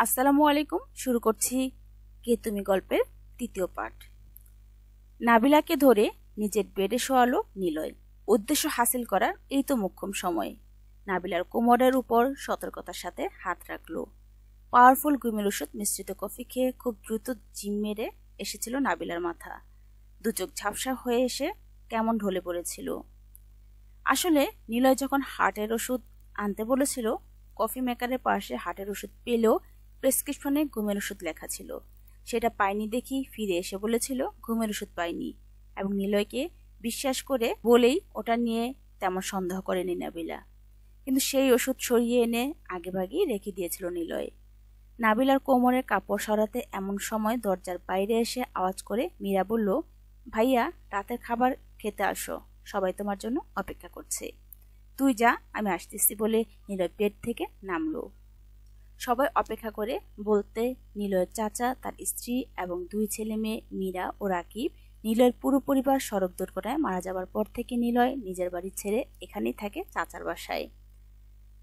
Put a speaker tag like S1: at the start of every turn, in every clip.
S1: আসসালামু আলাইকুম। শুরু করছি কে তুমি গল্পের তৃতীয় পাঠ। নাবিলাকে ধরে নিজের বেডে শোয়ালো নিলয়। উদ্দেশ্য হাসিল করার এই তো মোক্ষম সময়। নাবিলার কোমরের উপর সতর্কতার সাথে হাত রাখলো। পাওয়ারফুল ঘুমের ওষুধ মিশ্রিত কফি খেয়ে খুব দ্রুত জিম মেরে এসেছিল নাবিলার মাথা। দু চোখ ঝাপসা হয়ে এসে কেমন ঢলে পড়েছিল। আসলে নিলয় যখন হার্টের ওষুধ আনতে বলেছিল, কফি মেকারের পাশে হার্টের ওষুধ পেলেও প্রেসক্রিপশনে ঘুমের ওষুধ লেখা ছিল। সেটা পায়নি দেখি ফিরে এসে বলেছিল ঘুমের ওষুধ পাইনি, এবং নিলয়কে বিশ্বাস করে বলেই ওটা নিয়ে তেমন সন্দেহ করেনি নাবিলা। কিন্তু সেই ওষুধ সরিয়ে এনে আগেভাগেই রেখে দিয়েছিল নিলয়। নাবিলার কোমরের কাপড় সরাতে এমন সময় দরজার বাইরে এসে আওয়াজ করে মীরা বলল, ভাইয়া, রাতের খাবার খেতে আসো, সবাই তোমার জন্য অপেক্ষা করছে। তুই যা, আমি আসতেছি বলে নিলয় বেড থেকে নামলো। সবাই অপেক্ষা করে বলতে নিলয়ের চাচা, তার স্ত্রী এবং দুই ছেলে মেয়ে মীরা ও রাকিব। নিলয়ের পুরো পরিবার সড়ক দুর্ঘটনায় মারা যাবার পর থেকে নিলয় নিজের বাড়ি ছেড়ে এখানেই থাকে, চাচার বাসায়।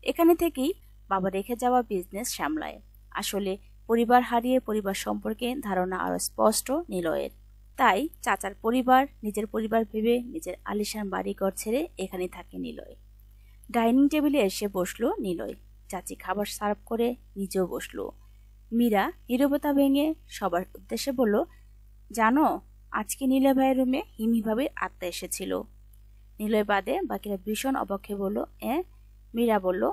S1: এখানে থেকেই বাবা রেখে যাওয়া বিজনেস সামলায়। আসলে পরিবার হারিয়ে পরিবার সম্পর্কে ধারণা আরো স্পষ্ট নিলয়ের। তাই চাচার পরিবার নিজের পরিবার ভেবে নিজের আলিশান বাড়িঘর ছেড়ে এখানে থাকে নিলয়। ডাইনিং টেবিলে এসে বসলো নিলয়। চাচি খাবার সার্ভ করে নিজেও বসলো। মীরা নীরবতা ভেঙে সবার উদ্দেশ্যে বলল, জানো, আজকে নিলয় ভাইয়ের রুমে হিমি ভাবির আত্মা এসেছিল। নিলয় বাদে বাকিরা ভীষণ অবাক হয়ে বলল, মীরা বলল,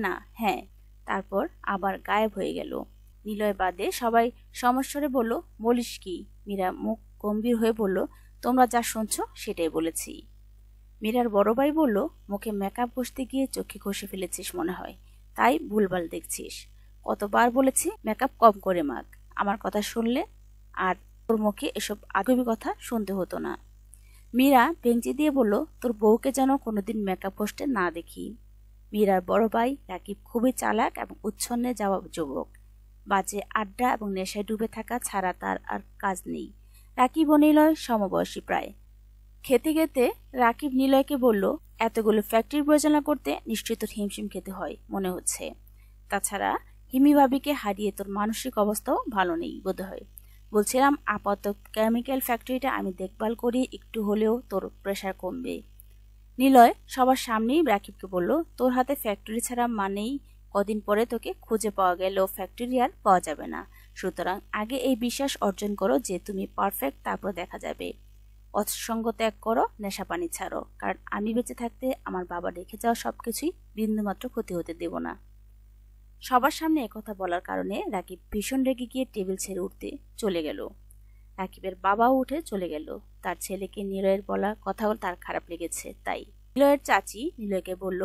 S1: না, হ্যাঁ। তারপর আবার গায়েব হয়ে গেল। নিলয় বাদে সবাই সমস্বরে বলল, বলিস কি? মীরা মুখ গম্ভীর হয়ে বলল, তোমরা যা শুনছো সেটাই বলেছি। মীরার বড় ভাই বলল, মুখে মেকআপ ঘষতে গিয়ে চোখে ঘষে ফেলেছিস মনে হয়, তাই ভুলভাল দেখছিস। কতবার বলেছি মেকআপ কম করে মাখ। আমার কথা শুনলে আর তোর মুখে এসব আজগুবি কথা শুনতে হতো না। মীরা বেঞ্চি দিয়ে বলল, তোর বউকে যেন কোনোদিন মেকআপ ঘষতে না দেখি। মীরার বড় ভাই রাকিব খুবই চালাক এবং উচ্ছন্নে যাওয়া যুবক। বাজে আড্ডা এবং নেশায় ডুবে থাকা ছাড়া তার আর কাজ নেই। রাকিব ও নিলয় সমবয়সী প্রায়। খেতে খেতে রাকিব নিলয়কে বলল, এতগুলো ফ্যাক্টরি পরিচালনা করতে নিশ্চয়ই তোর হিমশিম খেতে হয় মনে হচ্ছে। তাছাড়া হিমি ভাবিকে হারিয়ে তোর মানসিক অবস্থাও ভালো নেই বোধহয়। বলছিলাম, আপাতত কেমিক্যাল ফ্যাক্টরিটা আমি দেখভাল করি, একটু হলেও তোর প্রেশার কমবে। নিলয় সবার সামনেই রাকিবকে বলল, তোর হাতে ফ্যাক্টরি ছাড়া মানেই কদিন পরে তোকে খুঁজে পাওয়া গেলেও ফ্যাক্টরি আর পাওয়া যাবে না। সুতরাং আগে এই বিশ্বাস অর্জন করো যে তুমি পারফেক্ট, তারপর দেখা যাবে। অসঙ্গ ত্যাগ করো, নেশা পানি ছাড়ো, কারণ আমি বেঁচে থাকতে আমার বাবা রেখে যাওয়া সবকিছুই বিন্দুমাত্র ক্ষতি হতে দেব না। সবার সামনে একথা বলার কারণে রাকিব ভীষণ রেগে গিয়ে টেবিল ছেড়ে উঠতে চলে গেল। রাকিবের বাবাও উঠে চলে গেল। তার ছেলেকে নিলয়ের বলা কথা তার খারাপ লেগেছে তাই। নিলয়ের চাচি নিলয়কে বলল,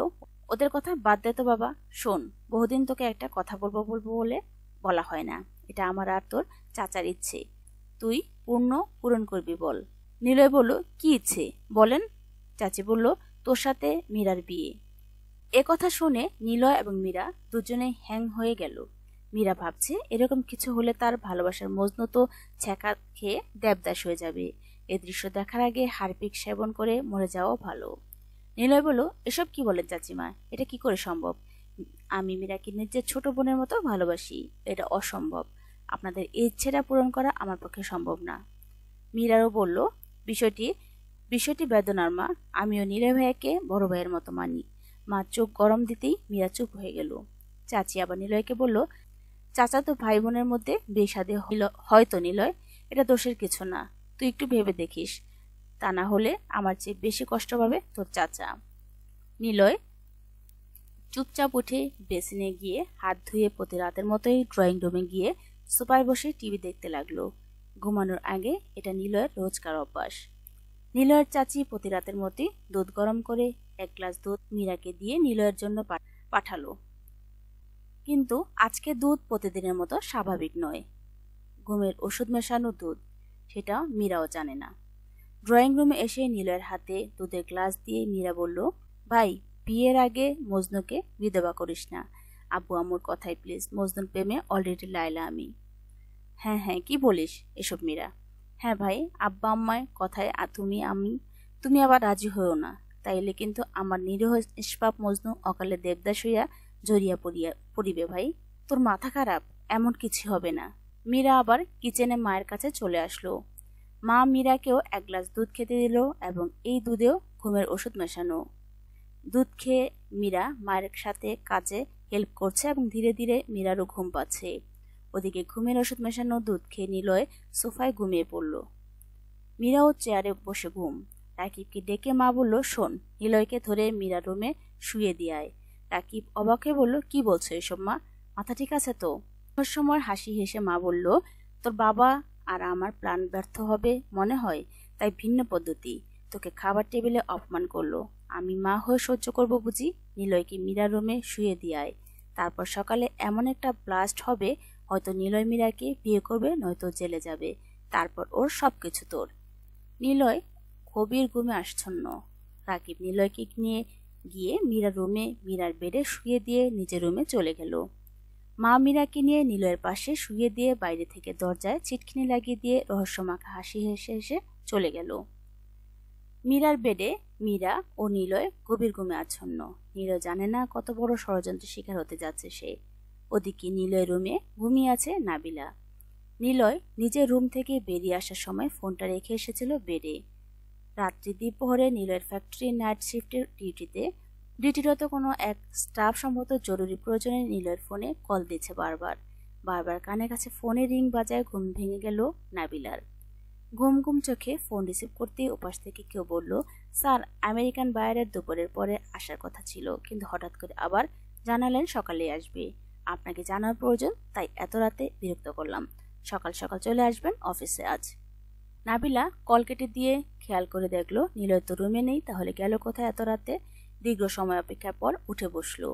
S1: ওদের কথা বাদ দে তো বাবা। শোন, বহুদিন তোকে একটা কথা বলবো বলবো বলে বলা হয় না। এটা আমার আর তোর চাচার ইচ্ছে, তুই পূরণ করবি বল। নিলয় বলল, কি ইচ্ছে বলেন। চাচি বলল, তোর সাথে মীরার বিয়ে। কথা শুনে নিলয় এবং মীরা দুজনে হ্যাং হয়ে গেল। মীরা ভাবছে, এরকম কিছু হলে তার ভালোবাসার মজনু তো ছ্যাঁকা খেয়ে দেবদাস হয়ে যাবে। এ দৃশ্য দেখার আগে হারপিক সেবন করে মরে যাওয়া ভালো। নিলয় বলল, এসব কি বলেন চাচিমা, এটা কি করে সম্ভব? আমি মীরাকে নিজের ছোট বোনের মতো ভালোবাসি, এটা অসম্ভব। আপনাদের এই ইচ্ছেটা পূরণ করা আমার পক্ষে সম্ভব না। মীরারও বলল, বিষয়টি বেদনার মা, আমিও নিলয় ভাইয়াকে বড় ভাইয়ের মতো মানি। মা চোখ গরম দিতেই মীরা চুপ হয়ে গেল। চাচি আবার নিলয়কে বলল, চাচা তো ভাই বোনের মধ্যে বিয়ে শাদী হয়তো নিলয়, এটা দোষের কিছু না, তুই একটু ভেবে দেখিস, তা না হলে আমার চেয়ে বেশি কষ্ট পাবে তোর চাচা। নিলয় চুপচাপ উঠে বেসিনে গিয়ে হাত ধুয়ে প্রতি রাতের মতোই ড্রয়িং রুমে গিয়ে সোফায় বসে টিভি দেখতে লাগলো। ঘুমানোর আগে এটা নিলয়ের রোজকার অভ্যাস। নিলয়ের চাচি প্রতি রাতের মতোই দুধ গরম করে এক গ্লাস দুধ মীরাকে দিয়ে নিলয়ের জন্য পাঠালো। কিন্তু আজকে দুধ প্রতিদিনের মতো স্বাভাবিক নয়। ঘুমের ওষুধ মেশানো দুধ, সেটা মীরাও জানে না। ড্রয়িং রুমে এসে নিলয়ের হাতে দুধের গ্লাস দিয়ে মীরা বলল, ভাই, বিয়ের আগে মজনুকে বিধবা করিস না। আব্বু আম্মুর কথাই প্লিজ, মজনুর প্রেমে অলরেডি লায়লা আমি। হ্যাঁ হ্যাঁ, কি বলিস এসব মীরা? হ্যাঁ ভাই, আব্বা আম্মায় কথায় তুমি আবার রাজি হয়েও না, তাইলে কিন্তু আমার নিরীহ নিষ্পাপ মজনু অকালে দেবদাস হইয়া জড়িয়া পড়িবে। ভাই, তোর মাথা খারাপ? এমন কিছু হবে না। মীরা আবার কিচেনে মায়ের কাছে চলে আসলো। মা মীরাকেও এক গ্লাস দুধ খেতে দিল এবং এই দুধেও ঘুমের ওষুধ মেশানো। দুধ খেয়ে মীরা মায়ের সাথে কাজে হেল্প করছে এবং ধীরে ধীরে মীরারও ঘুম পাচ্ছে। ওদিকে ঘুমের ওষুধ মেশানো দুধ খেয়ে নিলয় সোফায় ঘুমিয়ে পড়ল। মীরাও চেয়ারে বসে ঘুম। রাকিবকে ডেকে মা বলল, শোন, নিলয়কে ধরে মীরা রুমে শুয়ে দিয়ায়। রাকিব অবাক হয়ে বলল, কি বলছো এসব মা? মাথা ঠিক আছে তো? সময় হাসি হেসে মা বলল, তোর বাবা আর আমার প্ল্যান ব্যর্থ হবে মনে হয়, তাই ভিন্ন পদ্ধতি। তোকে খাবার টেবিলে অপমান করলো, আমি মা হয়ে সহ্য করব বুঝি? নিলয়কে মীরা রুমে শুয়ে দিয়ায়। তারপর সকালে এমন একটা ব্লাস্ট হবে, হয়তো নিলয় মীরাকে বিয়ে করবে, নয়তো জেলে যাবে। তারপর ওর সবকিছু তোর। নিলয় গভীর ঘুমে আচ্ছন্ন। রাকিব নিলয়কে নিয়ে গিয়ে মীরা রুমে মীরার বেডে শুয়ে দিয়ে নিজের রুমে চলে গেল। মা মীরাকে নিয়ে নিলয়ের পাশে শুয়ে দিয়ে বাইরে থেকে দরজায় চিটকিনি লাগিয়ে দিয়ে রহস্যমাখা হাসি হেসে হেসে চলে গেল। মীরার বেডে মীরা ও নিলয় গভীর ঘুমে আচ্ছন্ন। নিলয় জানে না কত বড় ষড়যন্ত্রের শিকার হতে যাচ্ছে সে। ওদিকে নিলয় রুমে ঘুমিয়ে আছে নাবিলা। নিলয় নিজের রুম থেকে বেরিয়ে আসার সময় ফোনটা রেখে এসেছিল বেডে। রাত্রি দ্বিপ্রহরে নিলয়ের ফ্যাক্টরি নাইট শিফটের ডিউটিরত কোনো এক স্টাফ সম্ভবত জরুরি প্রয়োজনে নিলয়ের ফোনে কল দিচ্ছে বারবার। বারবার কানের কাছে ফোনে রিং বাজায় ঘুম ভেঙে গেল নাবিলার। ঘুম ঘুম চোখে ফোন রিসিভ করতেই ওপাশ থেকে কেউ বলল, স্যার, আমেরিকান বায়ারের দুপুরের পরে আসার কথা ছিল, কিন্তু হঠাৎ করে আবার জানালেন সকালে আসবে। আপনাকে জানার প্রয়োজন, তাই এত রাতে বিরক্ত করলাম। সকাল সকাল চলে আসবেন অফিসে আজ। নাবিলা কল কেটে দিয়ে খেয়াল করে দেখলো নিলয় তো রুমে নেই, তাহলে গেল কোথায় এত রাতে? দীর্ঘ সময় অপেক্ষার পর উঠে বসলো।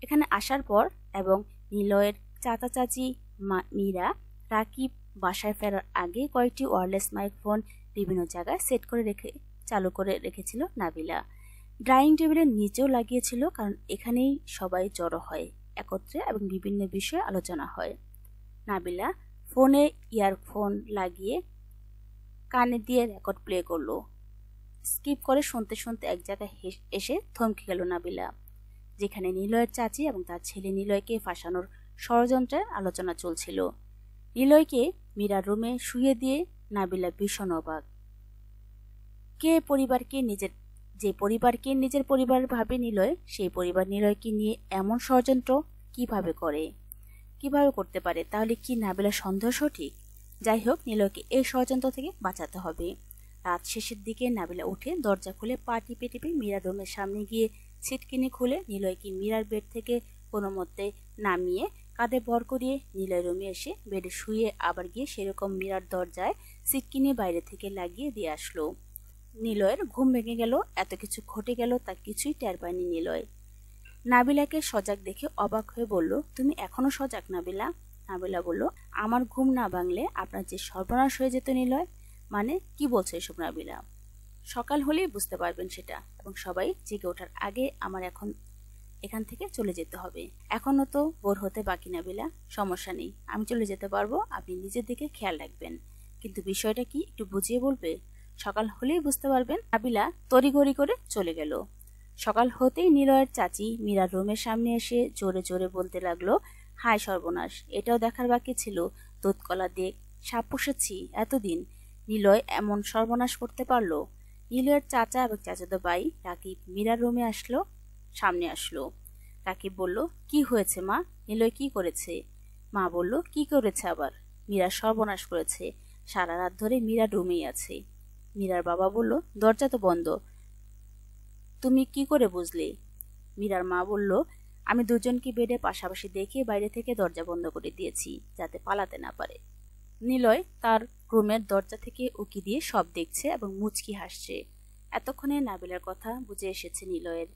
S1: এখানে আসার পর এবং নিলয়ের চাচা চাচি মীরা রাকিব বাসায় ফেরার আগে কয়েকটি ওয়্যারলেস মাইক্রোফোন বিভিন্ন জায়গায় সেট করে চালু করে রেখেছিল নাবিলা। ড্রাইনিং টেবিলের নিচেও লাগিয়েছিল, কারণ এখানেই সবাই জড়ো হয় একত্রে এবং বিভিন্ন বিষয়ে আলোচনা হয়। নাবিলা ফোনে ইয়ারফোন লাগিয়ে কানে দিয়ে রেকর্ড প্লে করলো। স্কিপ করে শুনতে শুনতে এক জায়গায় এসে থমকে গেল নাবিলা, যেখানে নিলয়ের চাচি এবং তার ছেলে নিলয়কে ফাঁসানোর ষড়যন্ত্রের আলোচনা চলছিল। নিলয়কে মীরার রুমে শুয়ে দিয়ে নাবিলা ভীষণ অবাক। যে পরিবারকে নিজের পরিবার ভাবে নিলয়, সেই পরিবার নিলয়কে নিয়ে এমন ষড়যন্ত্র কিভাবে করতে পারে? তাহলে কি নাবিলার সন্দেহ সঠিক? যাই হোক, নিলয়কে এই ষড়যন্ত্র থেকে বাঁচাতে হবে। রাত শেষের দিকে নাবিলা উঠে দরজা খুলে পা টিপে টিপে মীরা রুমের সামনে গিয়ে ছিটকিনি খুলে নিলয়কে মীরার বেড থেকে কোনো মতে নামিয়ে কাঁধে ভর করিয়ে নিলয় রুমে এসে বেডে শুয়ে আবার গিয়ে সেরকম মীরার দরজায় ছিটকিনি বাইরে থেকে লাগিয়ে দিয়ে আসলো। নিলয়ের ঘুম ভেঙে গেল। এত কিছু ঘটে গেল তা কিছুই টের পায়নি নিলয়। নাবিলাকে সজাগ দেখে অবাক হয়ে বলল, তুমি এখনো সজাগ নাবিলা? নাবিলা বলল, আমার ঘুম না ভাঙলে আপনার যে সর্বনাশ হয়ে যেত নিলয়। মানে কি বলছো এসব নাবিলা? সকাল হলেই বুঝতে পারবেন সেটা, এবং সবাই জেগে ওঠার আগে আমার এখান থেকে চলে যেতে হবে। এখনো তো বোর হতে বাকি নাবিলা। সমস্যা নেই, আমি চলে যেতে পারবো, আপনি নিজের দিকে খেয়াল রাখবেন। কিন্তু বিষয়টা কি একটু বুঝিয়ে বলবে? সকাল হলেই বুঝতে পারবেন। নাবিলা তড়িঘড়ি করে চলে গেল। সকাল হতেই নিলয়ের চাচি মীরার রুমের সামনে এসে জোরে জোরে বলতে লাগলো, হায় সর্বনাশ, এটাও দেখার বাকি ছিল, দুধ কলা দিয়ে সাপ পুষেছি এতদিন, নিলয় এমন সর্বনাশ করতে পারলো। নিলয়ের চাচা এবং চাচাতো ভাই রাকিব মীরার রুমে সামনে আসলো। রাকিব বলল, কি হয়েছে মা? নিলয় কি করেছে? মা বলল, কি করেছে আবার? মীরা সর্বনাশ করেছে, সারা রাত ধরে মীরা রুমেই আছে। মীরার বাবা বলল, দরজা তো বন্ধ, তুমি কি করে বুঝলে? মীরার মা বলল, আমি দুজনকে বেডে পাশাপাশি দেখে বাইরে থেকে দরজা বন্ধ করে দিয়েছি, যাতে পালাতে না পারে। নিলয় তার রুমের দরজা থেকে উকি দিয়ে সব দেখছে এবং মুচকি হাসছে। এতক্ষণে নাবিলার কথা বুঝে এসেছে নিলয়ের।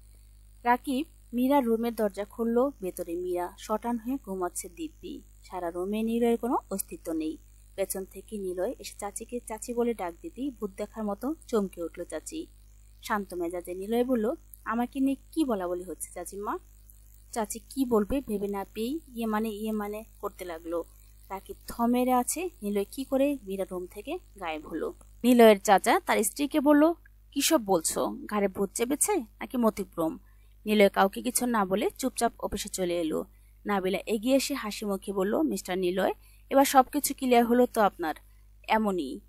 S1: রাকিব মীরার রুমের দরজা খুলল। ভেতরে মীরা শটান হয়ে ঘুমাচ্ছে দিব্যি। সারা রুমে নিলয়ের কোনো অস্তিত্ব নেই। পেছন থেকে নিলয় এসে চাচিকে চাচি বলে ডাক দিতেই ভূত দেখার মতো চমকে উঠল চাচি। শান্ত মেজাজে নিলয় বলল, আমাকে নিয়ে কি বলা বলি হচ্ছে চাচিমা? চাচি কি বলবে ভেবে না পেয়েই ইয়ে মানে করতে লাগলো। রাকিব থমেরে আছে। নিলয় কি করে মীরা রুম থেকে গায়েব হলো। নিলয়ের চাচা তার স্ত্রীকে বলল, কিসব বলছো? ঘাড়ে ভূত চেপেছে নাকি মতিভ্রম? নিলয় কাউকে কিছু না বলে চুপচাপ অফিসে চলে এলো। নাবিলা এগিয়ে এসে হাসি মুখে বলল, মিস্টার নিলয়, এবার সবকিছু ক্লিয়ার হলো তো আপনার?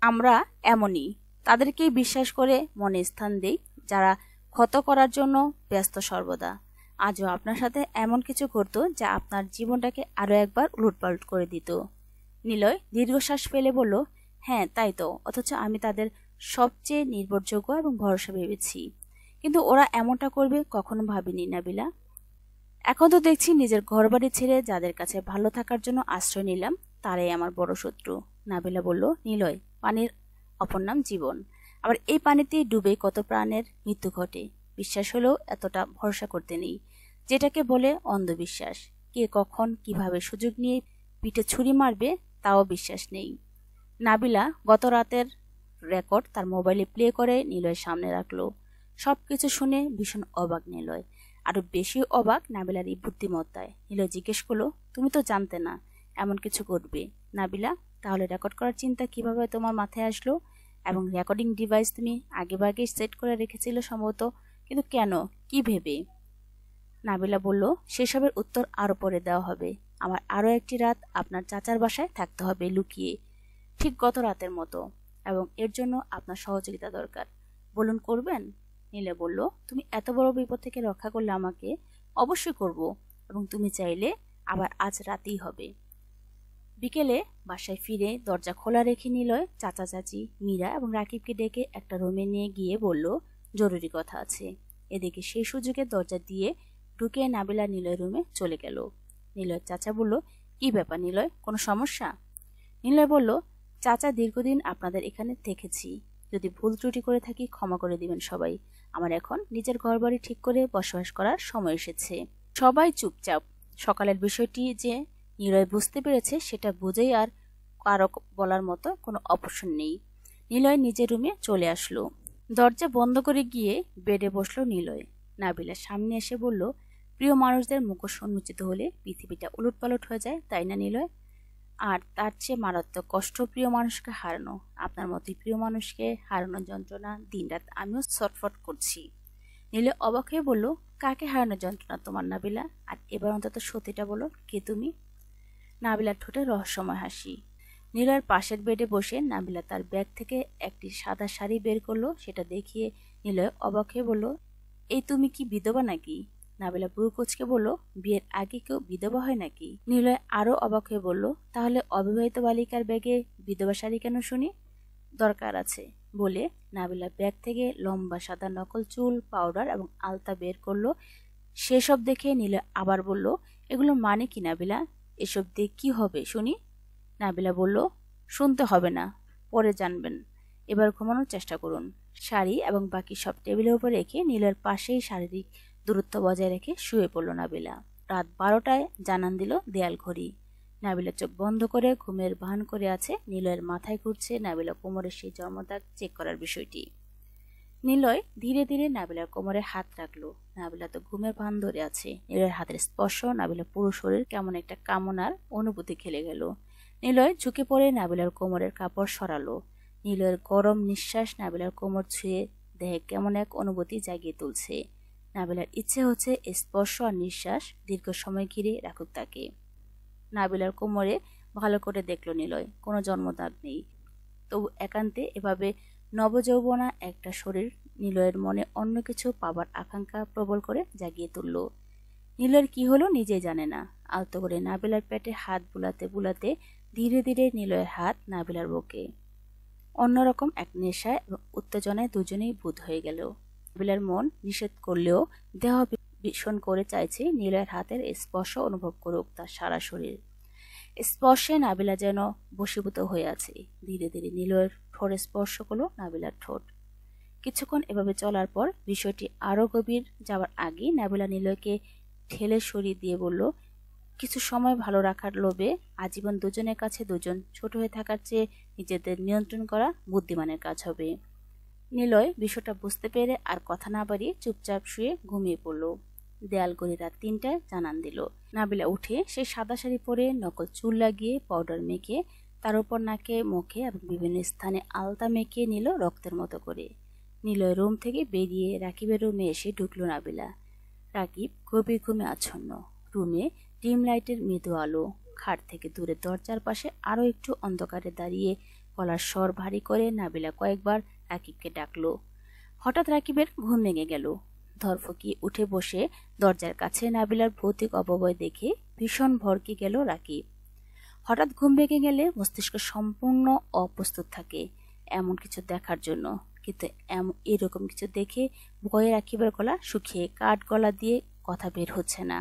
S1: আমরা এমনই তাদেরকেই বিশ্বাস করে মনে স্থান দেই যারা ক্ষত করার জন্য ব্যস্ত সর্বদা। আজও আপনার সাথে এমন কিছু ঘটতো যা আপনার জীবনটাকে আরো একবার উলটপালট করে দিত। নিলয় দীর্ঘশ্বাস ফেলে বলল, হ্যাঁ তাই তো, অথচ আমি তাদের সবচেয়ে নির্ভরযোগ্য এবং ভরসা ভেবেছি, কিন্তু ওরা এমনটা করবে কখনো ভাবিনি নাবিলা। এখন তো দেখছি নিজের ঘরবাড়ি ছেড়ে যাদের কাছে ভালো থাকার জন্য আশ্রয় নিলাম তারাই আমার বড় শত্রু। নাবিলা বলল, নিলয়, পানির অপর নাম জীবন, আবার এই পানিতে ডুবে কত প্রাণের মৃত্যু ঘটে। বিশ্বাস হলেও এতটা ভরসা করতে নেই, যেটাকে বলে অন্ধবিশ্বাস। কে কখন কিভাবে সুযোগ নিয়ে পিঠে ছুরি মারবে তাও বিশ্বাস নেই। নাবিলা গত রাতের রেকর্ড তার মোবাইলে প্লে করে নিলয়ের সামনে রাখলো। সবকিছু শুনে ভীষণ অবাক নিলয়, আরো বেশি অবাক নাবিলার এই বুদ্ধিমত্তায়। নিলয় জিজ্ঞেস করলো, তুমি তো জানতে না এমন কিছু ঘটবে। নাবিলা, তাহলে রেকর্ড করার চিন্তা কিভাবে তোমার মাথায় আসলো? এবং রেকর্ডিং ডিভাইস তুমি আগেভাগেই সেট করে রেখেছিল সম্ভবত, কিন্তু কেন, কি ভেবে? নাবিলা বলল, সেসবের উত্তর আরো পরে দেওয়া হবে। আমার আরো একটি রাত আপনার চাচার বাসায় থাকতে হবে লুকিয়ে, ঠিক গত রাতের মতো, এবং এর জন্য আপনার সহযোগিতা দরকার। বলুন, করবেন? নীলা বলল, তুমি এত বড় বিপদ থেকে রক্ষা করলে আমাকে। অবশ্যই করব, এবং তুমি চাইলে আবার আজ রাতেই হবে। বিকেলে বাসায় ফিরে দরজা খোলা রেখে নিলয় চাচা চাচি, মীরা এবং রাকিবকে ডেকে একটা রুমে নিয়ে গিয়ে বলল, জরুরি কথা আছে। এদিকে সেই সুযোগে দরজা দিয়ে ঢুকে নাবিলা নিলয় রুমে চলে গেল। নিলয়ের চাচা বলল, কি ব্যাপার নিলয়, কোনো সমস্যা? নিলয় বলল, চাচা, দীর্ঘদিন আপনাদের এখানে থেকেছি, যদি ভুল ত্রুটি করে থাকি ক্ষমা করে দিবেন সবাই। আমার এখন নিজের ঘরবাড়ি ঠিক করে বসবাস করার সময় এসেছে। সবাই চুপচাপ। সকালের বিষয়টি যে নিলয় বুঝতে পেরেছে সেটা বুঝেই আর কারো বলার মতো কোনো অপশন নেই। নিলয় নিজের রুমে চলে আসলো। দরজা বন্ধ করে গিয়ে বেডে বসলো নিলয়। নাবিলার সামনে এসে বলল, প্রিয় মানুষদের মুখোশ উন্মোচিত হলে পৃথিবীটা উলটপালট হয়ে যায়, তাই না নিলয়? আর তার চেয়ে মারাত্মক কষ্ট প্রিয় মানুষকে হারানো। আপনার মতোই প্রিয় মানুষকে হারানোর যন্ত্রণা দিনরাত আমিও ছটফট করছি। নিলয় অবাক হয়ে বলল, কাকে হারানোর যন্ত্রণা তোমার নাবিলা? আর এবার অন্তত সত্যিটা বলো, কে তুমি? নাবিলার ঠোঁটে রহস্যময় হাসি। নিলয়ের পাশের বেডে বসে নাবিলা তার ব্যাগ থেকে একটি সাদা শাড়ি বের করলো। সেটা দেখিয়ে নিলয় অবাক হয়ে বলল, এই তুমি কি বিধবা নাকি? নাবিলা ভ্রু কুঁচকে বলল, বিয়ের আগে কেউ বিধবা হয় নাকি? নিলয় আরো অবাক হয়ে বলল, তাহলে অবিবাহিত বালিকার ব্যাগে বিধবা শাড়ি কেন শুনি? দরকার আছে বলে নাবিলা ব্যাগ থেকে লম্বা সাদা নকল চুল, পাউডার এবং আলতা বের করলো। সেসব দেখে নিলয় আবার বলল, এগুলো মানে কি নাবিলা? এসব দিয়ে কি হবে শুনি? নাবিলা বলল, শুনতে হবে না, পরে জানবেন। এবার ঘুমানোর চেষ্টা করুন। শাড়ি এবং বাকি সব টেবিলের উপর রেখে নিলয়ের পাশেই শারীরিক দূরত্ব বজায় রেখে শুয়ে পড়ল নাবিলা। রাত 12টায় জানান দিল দেয়াল ঘড়ি। নাবিলা চোখ বন্ধ করে ঘুমের ভান করে আছে। নিলয়ের মাথায় ঘুরছে নাবিলা কোমরের সেই জন্মদাগ চেক করার বিষয়টি। নিলয় ধীরে ধীরে নাবিলার কোমরে হাত রাখলো। নাবিলা তো ঘুমের ভান ধরে আছে। নিলয়ের হাতের স্পর্শ নাবিলা পুরো শরীর কেমন একটা কামনার অনুভূতি খেলে গেল। নিলয় ঝুঁকে পড়ে নাবিলার কোমরের কাপড় সরালো। নিলয়ের গরম নিঃশ্বাস নাবিলার কোমর ছুঁয়ে দেহে কেমন এক অনুভূতি জাগিয়ে তুলছে। নাবিলার ইচ্ছে হচ্ছে স্পর্শ আর নিঃশ্বাস দীর্ঘ সময় ঘিরে রাখুক তাকে। নাবিলার কোমরে ভালো করে দেখল নিলয়, কোনো জন্মদাগ নেই। তবু একান্তে এভাবে নবযৌবনা একটা শরীর নিলয়ের মনে অন্য কিছু পাবার আকাঙ্ক্ষা প্রবল করে জাগিয়ে তুলল। নিলয়ের কি হলো নিজেই জানে না। আলতো করে নাবিলার পেটে হাত বুলাতে বুলাতে ধীরে ধীরে নিলয়ের হাত নাবিলার বুকে। অন্যরকম এক নেশায় এবং উত্তেজনায় দুজনেই বুঁদ হয়ে গেল। নাবিলার মন নিষেধ করলেও দেহ ভীষণ করে চাইছে নিলয়ের হাতের স্পর্শ অনুভব করুক তার সারা শরীর। স্পর্শে নাবিলা যেন বশীভূত হয়ে আছে। ধীরে ধীরে নিলয়ের ঠোঁট স্পর্শ করলো নাবিলার ঠোঁট। কিছুক্ষণ এভাবে চলার পর বিষয়টি আরো গভীর যাওয়ার আগেই নাবিলা নিলয়কে ঠেলে সরিয়ে দিয়ে বলল, কিছু সময় ভালো রাখার লোভে আজীবন দুজনের কাছে দুজন ছোট হয়ে থাকার চেয়ে নিজেদের নিয়ন্ত্রণ করা বুদ্ধিমানের কাজ হবে। নিলয় বিষয়টা বুঝতে পেরে আর কথা না বাড়িয়ে চুপচাপ শুয়ে ঘুমিয়ে পড়ল। দেয়াল ঘড়ি রাত 3টায় জানান দিল। নাবিলা উঠে সেই সাদা শাড়ি পরে নকল চুল লাগিয়ে পাউডার মেখে তার উপর নাকে মুখে এবং বিভিন্ন স্থানে আলতা মেখে নিল রক্তের মতো করে। নিলয় রুম থেকে বেরিয়ে রাকিবের রুমে এসে ঢুকলো নাবিলা। রাকিব গভীর ঘুমে আচ্ছন্ন। রুমে ডিম লাইটের মৃদু আলো। খাট থেকে দূরে দরজার পাশে আরো একটু অন্ধকারে দাঁড়িয়ে গলার স্বর ভারী করে নাবিলা কয়েকবার রাকিবকে ডাকলো। হঠাৎ রাকিবের ঘুম ভেঙে গেল। ধরফকিয়ে উঠে বসে দরজার কাছে নাবিলার ভৌতিক অবয়ব দেখে ভীষণ ভড়কে গেল রাকিব। হঠাৎ ঘুম ভেঙে গেলে মস্তিষ্ক সম্পূর্ণ অপ্রস্তুত থাকে এমন কিছু দেখার জন্য, কিন্তু এরকম কিছু দেখে ভয়ে রাকিবের গলা শুকিয়ে কাঠ গলা দিয়ে কথা বের হচ্ছে না।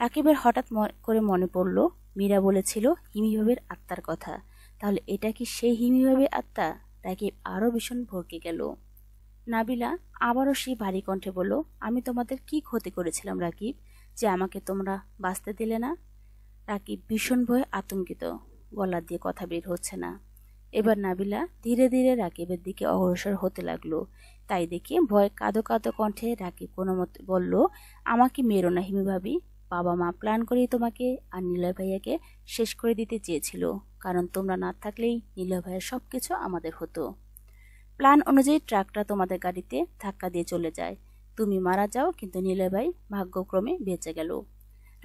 S1: রাকিবের হঠাৎ করে মনে পড়ল মীরা বলেছিল হিমিভাবের আত্মার কথা। তাহলে এটা কি সেই হিমিভাবের আত্মা? রাকিব আরো ভীষণ ভড়কে গেল। নাবিলা আবারও সেই ভারী কণ্ঠে বলল, আমি তোমাদের কি ক্ষতি করেছিলাম রাকিব, যে আমাকে তোমরা বাঁচতে দিলে না? রাকিব ভীষণ ভয়ে আতঙ্কিত, গলা দিয়ে কথা বের হচ্ছে না। এবার নাবিলা ধীরে ধীরে রাকিবের দিকে অগ্রসর হতে লাগলো। তাই দেখে ভয় কাঁদো কাঁদো কণ্ঠে রাকিব কোনো মতে বলল, আমাকে মেরো না হিমি ভাবি। বাবা মা প্ল্যান করেই তোমাকে আর নিলয় ভাইয়াকে শেষ করে দিতে চেয়েছিল, কারণ তোমরা না থাকলেই নিলয় ভাইয়ের সবকিছু আমাদের হতো। প্ল্যান অনুযায়ী ট্রাকটা তোমাদের গাড়িতে ধাক্কা দিয়ে চলে যায়, তুমি মারা যাও, কিন্তু নিলয় ভাই ভাগ্যক্রমে বেঁচে গেল।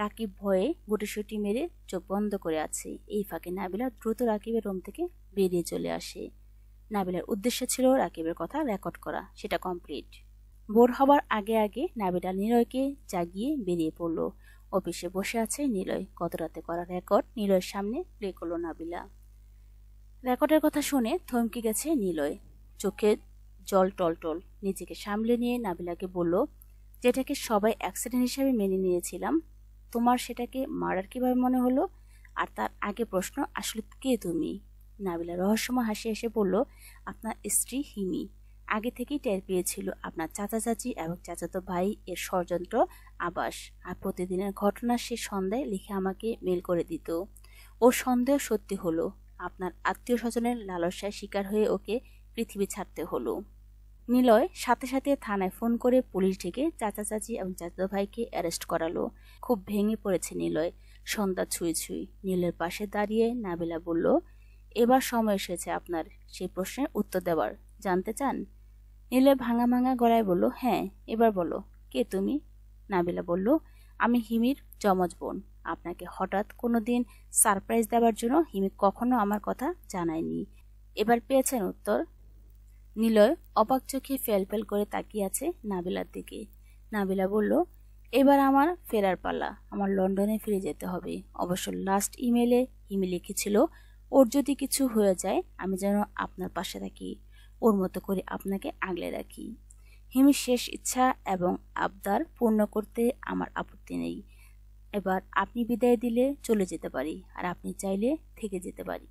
S1: রাকিব ভয়ে গুটিসুটি মেরে চোখ বন্ধ করে আছে। এই ফাঁকে নাবিলা দ্রুত রাকিবের রুম থেকে বেরিয়ে চলে আসে। নাবিলার উদ্দেশ্য ছিল রাকিবের কথা রেকর্ড করা, সেটা কমপ্লিট। ভোর হবার আগে আগে নাবিলা নিলয়কে জাগিয়ে বেরিয়ে পড়ল। অফিসে বসে আছে নিলয়। গত রাতে করা রেকর্ড নিলয়ের সামনে প্লে করলো নাবিলা। রেকর্ডের কথা শুনে থমকে গেছে নিলয়, চোখে জল টলটল। নিজেকে সামলে নিয়ে নাবিলাকে বলল, যেটাকে সবাই অ্যাক্সিডেন্ট হিসেবে মেনে নিয়েছিলাম, তোমার সেটাকে মার্ডার কিভাবে মনে হলো? আর তার আগে প্রশ্ন, আসলে কে তুমি? নাবিলা রহস্যময় হাসি হেসে বলল, আপনার স্ত্রী হিমি। আগে থেকেই টের পেয়েছিল আপনার চাচা চাচি এবং চাচাতো ভাই এর ষড়যন্ত্র আবাস, আর প্রতিদিনের ঘটনা সে সন্ধ্যায় লিখে আমাকে মেল করে দিত। ও সন্দেহ সত্যি হলো, আপনার আত্মীয় স্বজনের লালসায় শিকার হয়ে ওকে পৃথিবী ছাড়তে হলো। নিলয় সাথে সাথে থানায় ফোন করে পুলিশ ডেকে চাচা চাচি এবং চাচাতো ভাইকে অ্যারেস্ট করালো। খুব ভেঙে পড়েছে নিলয়। সন্ধ্যা ছুঁই ছুঁই নিলয়ের পাশে দাঁড়িয়ে নাবিলা বলল, এবার সময় এসেছে আপনার সেই প্রশ্নের উত্তর দেওয়ার। জানতে চান? নিলয় ভাঙা ভাঙা গলায় বলল, হ্যাঁ, এবার বলো, কে তুমি? নাবিলা বলল, আমি হিমির যমজ বোন। আপনাকে হঠাৎ কোনো দিন সারপ্রাইজ দেওয়ার জন্য হিমি কখনো আমার কথা জানায়নি। এবার পেয়েছেন উত্তর। নিলয় অবাক চোখে ফেল করে তাকিয়ে আছে নাবিলার দিকে। নাবিলা বলল, এবার আমার ফেরার পালা। আমার লন্ডনে ফিরে যেতে হবে। অবশ্য লাস্ট ইমেলে হিমি লিখেছিল, ওর যদি কিছু হয়ে যায় আমি যেন আপনার পাশে থাকি, ওর মতো করে আপনাকে আগলে রাখি। হিমির শেষ ইচ্ছা এবং আবদার পূর্ণ করতে আমার আপত্তি নেই। এবার আপনি বিদায় দিলে চলে যেতে পারি, আর আপনি চাইলে থেকে যেতে পারি।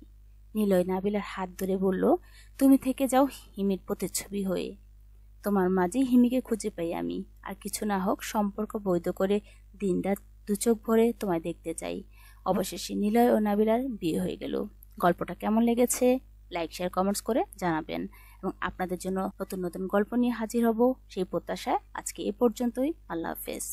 S1: নিলয় নাবিলার হাত ধরে বলল, তুমি থেকে যাও হিমির প্রতিচ্ছবি হয়ে। তোমার মাঝে হিমিকে খুঁজে পাই আমি। আর কিছু না হোক, সম্পর্ক বৈধ করে দিনরাত দু চোখ ভরে তোমায় দেখতে চাই। অবশেষে নিলয় ও নাবিলার বিয়ে হয়ে গেল। গল্পটা কেমন লেগেছে লাইক শেয়ার কমেন্টস করে জানাবেন, এবং আপনাদের জন্য নতুন নতুন গল্প নিয়ে হাজির হব সেই প্রত্যাশায় আজকে এ পর্যন্তই। আল্লাহ হাফেজ।